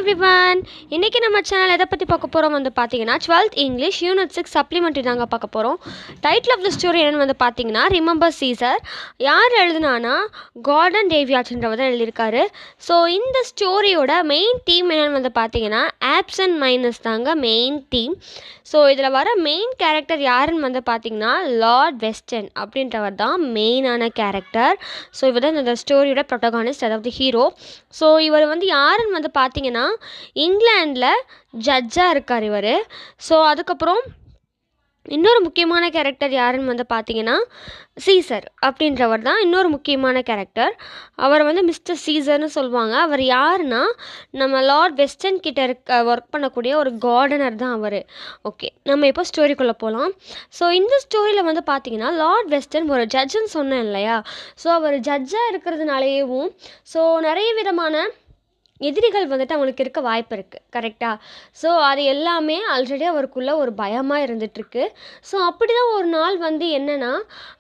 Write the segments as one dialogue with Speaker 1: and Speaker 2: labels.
Speaker 1: Everyone, இன்றைக்கி நம்ம channel எதை பற்றி பார்க்க போகிறோம் வந்து பார்த்தீங்கன்னா 12th இங்கிலீஷ் யூனிட் 6 சப்ளிமெண்ட்ரி தாங்க பார்க்க போகிறோம். டைட்டில் ஆஃப் த ஸ்டோரி என்னென்னு வந்து பார்த்தீங்கன்னா ரிமெம்பர் சீசர். யார் எழுதுனானா கார்டன் டேவியாட்ன்றவர் தான் எழுதியிருக்காரு. ஸோ இந்த ஸ்டோரியோட மெயின் தீம் என்னென்னு வந்து பார்த்தீங்கன்னா ஆப்ஸ் அண்ட் மைனஸ் தாங்க மெயின் தீம். ஸோ இதில் வர மெயின் கேரக்டர் யாருன்னு வந்து பார்த்தீங்கன்னா லார்ட் வெஸ்டன் அப்படின்றவர் தான் மெயினான கேரக்டர். ஸோ இவர் தான் இந்த ஸ்டோரியோட ப்ரொட்டகானிஸ்ட், அதாவது ஹீரோ. ஸோ இவர் வந்து யாருன்னு வந்து பார்த்தீங்கன்னா இங்கிலாண்டில் ஜட்ஜாக இருக்கார் இவர். ஸோ அதுக்கப்புறம் இன்னொரு முக்கியமான கேரக்டர் யாருன்னு வந்து பார்த்தீங்கன்னா சீசர் அப்படின்றவர் தான் இன்னொரு முக்கியமான கேரக்டர். அவர் வந்து மிஸ்டர் சீசர்னு சொல்லுவாங்க. அவர் யாருன்னா நம்ம லார்ட் வெஸ்டன் கிட்ட ஒர்க் பண்ணக்கூடிய ஒரு கார்டனர் தான் அவர். ஓகே, நம்ம இப்போ ஸ்டோரிக்குள்ளே போகலாம். ஸோ இந்த ஸ்டோரியில் வந்து பார்த்தீங்கன்னா லார்ட் வெஸ்டன் ஒரு ஜட்ஜுன்னு சொன்னேன் இல்லையா. ஸோ அவர் ஜட்ஜாக இருக்கிறதுனாலேயும் ஸோ நிறைய விதமான எதிரிகள் வந்துட்டு அவங்களுக்கு இருக்க வாய்ப்பு இருக்குது, கரெக்டாக. ஸோ அது எல்லாமே ஆல்ரெடி அவருக்குள்ளே ஒரு பயமாக இருந்துகிட்ருக்கு. ஸோ அப்படி தான் ஒரு நாள் வந்து என்னென்னா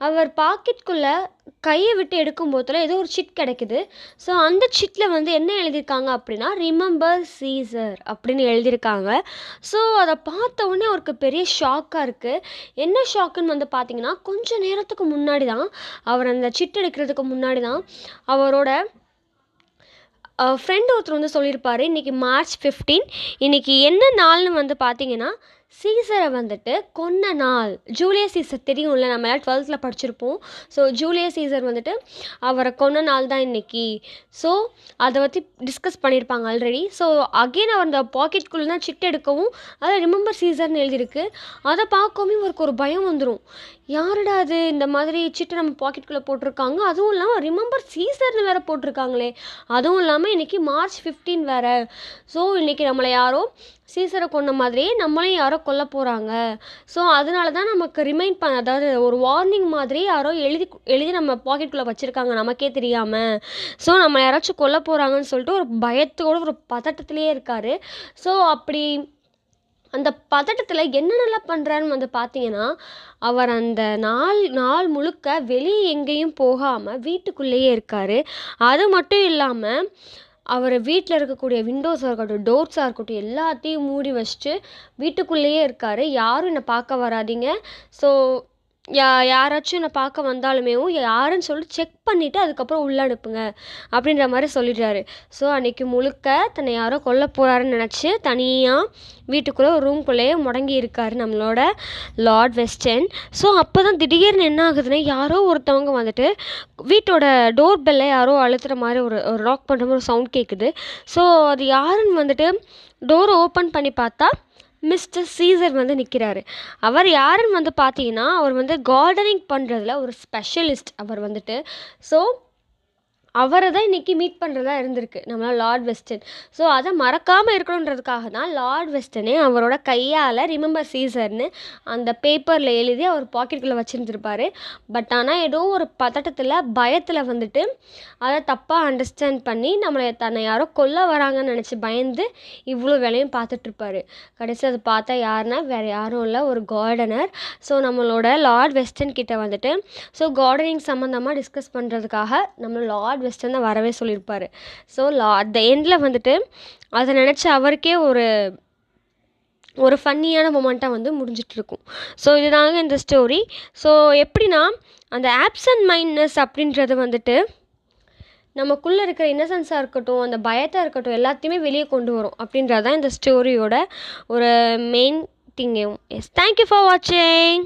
Speaker 1: அவர் பாக்கெட்டுக்குள்ளே கையை விட்டு எடுக்கும்போதில் ஏதோ ஒரு சிட் கிடைக்குது. ஸோ அந்த சிட்டில் வந்து என்ன எழுதியிருக்காங்க அப்படின்னா ரிமெம்பர் சீசர் அப்படின்னு எழுதியிருக்காங்க. ஸோ அதை பார்த்த உடனே அவருக்கு பெரிய ஷாக்காக இருக்குது. என்ன ஷாக்குன்னு வந்து பார்த்தீங்கன்னா கொஞ்சம் நேரத்துக்கு முன்னாடி தான், அவர் அந்த சிட் எடுக்கிறதுக்கு முன்னாடி தான் அவரோட ஃப்ரெண்டு ஒருத்தர் வந்து சொல்லியிருப்பார், இன்றைக்கி March 15, இன்றைக்கி என்ன நாள்னு வந்து பார்த்தீங்கன்னா சீசரை வந்துட்டு கொன்ன நாள். ஜூலியஸ் சீசர் தெரியும்ல, நம்ம எல்லாம் 12th படிச்சிருப்போம். ஸோ ஜூலியஸ் சீசர் வந்துட்டு அவரை கொன்ன நாள் தான் இன்றைக்கி. ஸோ அதை பற்றி டிஸ்கஸ் பண்ணியிருப்பாங்க ஆல்ரெடி. ஸோ அகெயின் அவர் அந்த பாக்கெட்டுக்குள்ளே தான் சிட் எடுக்கவும் அதில் ரிமெம்பர் சீசர்னு எழுதியிருக்கு. அதை பார்க்கவும் இவருக்கு ஒரு பயம் வந்துடும். யாருடா அது இந்த மாதிரி சிட்டை நம்ம பாக்கெட்டுக்குள்ளே போட்டிருக்காங்க, அதுவும் இல்லாமல் ரிமெம்பர் சீசர்னு வேறு போட்டிருக்காங்களே, அதுவும் இல்லாமல் இன்றைக்கி March 15 வேறு. ஸோ இன்றைக்கி நம்மளை யாரோ சீசரை கொண்ட மாதிரியே நம்மளையும் யாரோ கொல்ல போகிறாங்க. ஸோ அதனால தான் நமக்கு ரிமைண்ட் அதாவது ஒரு வார்னிங் மாதிரி யாரோ எழுதி நம்ம பாக்கெட்டுக்குள்ளே வச்சுருக்காங்க நமக்கே தெரியாமல். ஸோ நம்ம யாராச்சும் கொல்ல போகிறாங்கன்னு சொல்லிட்டு ஒரு பயத்தோடு ஒரு பதட்டத்திலே இருக்கார். ஸோ அப்படி அந்த பதட்டத்தில் என்னென்னலாம் பண்ணுறாருன்னு வந்து பார்த்தீங்கன்னா அவர் அந்த நாள் முழுக்க வெளியே எங்கேயும் போகாமல் வீட்டுக்குள்ளேயே இருக்கார். அது மட்டும் இல்லாமல் அவர் வீட்டில் இருக்கக்கூடிய விண்டோஸாக இருக்கட்டும், டோர்ஸாக இருக்கட்டும், எல்லாத்தையும் மூடி வச்சுட்டு வீட்டுக்குள்ளேயே இருக்கார். யாரும் என்னை பார்க்க வராதீங்க, ஸோ யாராச்சும் என்னை பார்க்க வந்தாலுமே யாருன்னு சொல்லிட்டு செக் பண்ணிவிட்டு அதுக்கப்புறம் உள்ளே அனுப்புங்க அப்படின்ற மாதிரி சொல்லிடுறாரு. ஸோ அன்றைக்கி முழுக்க தன்னை யாரோ கொல்ல போகிறாருன்னு நினச்சி தனியாக வீட்டுக்குள்ளே ஒரு ரூம்குள்ளேயே முடங்கி இருக்கார் நம்மளோட லார்ட் வெஸ்டன். ஸோ அப்போ தான் திடீர்னு என்ன ஆகுதுன்னா யாரோ ஒருத்தவங்க வந்துட்டு வீட்டோட டோர் பெல்லை யாரோ அழுத்துகிற மாதிரி ஒரு ராக் பண்ணுற மாதிரி ஒரு சவுண்ட் கேட்குது. ஸோ அது யாருன்னு வந்துட்டு டோரை ஓப்பன் பண்ணி பார்த்தா மிஸ்டர் சீசர் வந்து நிற்கிறாரு. அவர் யாருன்னு வந்து பார்த்தீங்கன்னா அவர் வந்து கார்டனிங் பண்ணுறதுல ஒரு ஸ்பெஷலிஸ்ட் அவர் வந்துட்டு. ஸோ அவரை தான் இன்றைக்கி மீட் பண்ணுறதா இருந்திருக்கு நம்மளோட லார்ட் வெஸ்டன். ஸோ அதை மறக்காமல் இருக்கணுன்றதுக்காக தான் லார்ட் வெஸ்டனே அவரோட கையால் ரிமெம்பர் சீசர்னு அந்த பேப்பரில் எழுதி அவர் பாக்கெட்டுக்குள்ளே வச்சுருந்துருப்பார். பட் ஆனால் ஏதோ ஒரு பதட்டத்தில் பயத்தில் வந்துட்டு அதை தப்பாக அண்டர்ஸ்டாண்ட் பண்ணி தன்னை யாரோ கொல்ல வராங்கன்னு நினச்சி பயந்து இவ்வளோ வேலையும் பார்த்துட்ருப்பார். கடைசி அதை பார்த்தா யாருன்னா வேறு யாரும் இல்லை, ஒரு கார்டனர். ஸோ நம்மளோட லார்ட் வெஸ்டன் கிட்ட வந்துட்டு ஸோ கார்டனிங் சம்மந்தமாக டிஸ்கஸ் பண்ணுறதுக்காக நம்ம லார்ட் வெஸ்டன் தான் வரவே சொல்லியிருப்பார். ஸோ அட் த எண்டில் வந்துட்டு அதை நினச்சி அவருக்கே ஒரு ஃபன்னியான மொமெண்ட்டாக வந்து முடிஞ்சிட்ருக்கும். ஸோ இதுதாங்க இந்த ஸ்டோரி. ஸோ எப்படின்னா அந்த ஆப்ஸ் அண்ட் மைனஸ் அப்படின்றது வந்துட்டு நமக்குள்ளே இருக்கிற இன்னசென்ஸாக இருக்கட்டும், அந்த பயத்தை இருக்கட்டும், எல்லாத்தையுமே வெளியே கொண்டு வரும் அப்படின்றது தான் இந்த ஸ்டோரியோட ஒரு மெயின் திங்கும். எஸ், தேங்க்யூ ஃபார் வாட்சிங்.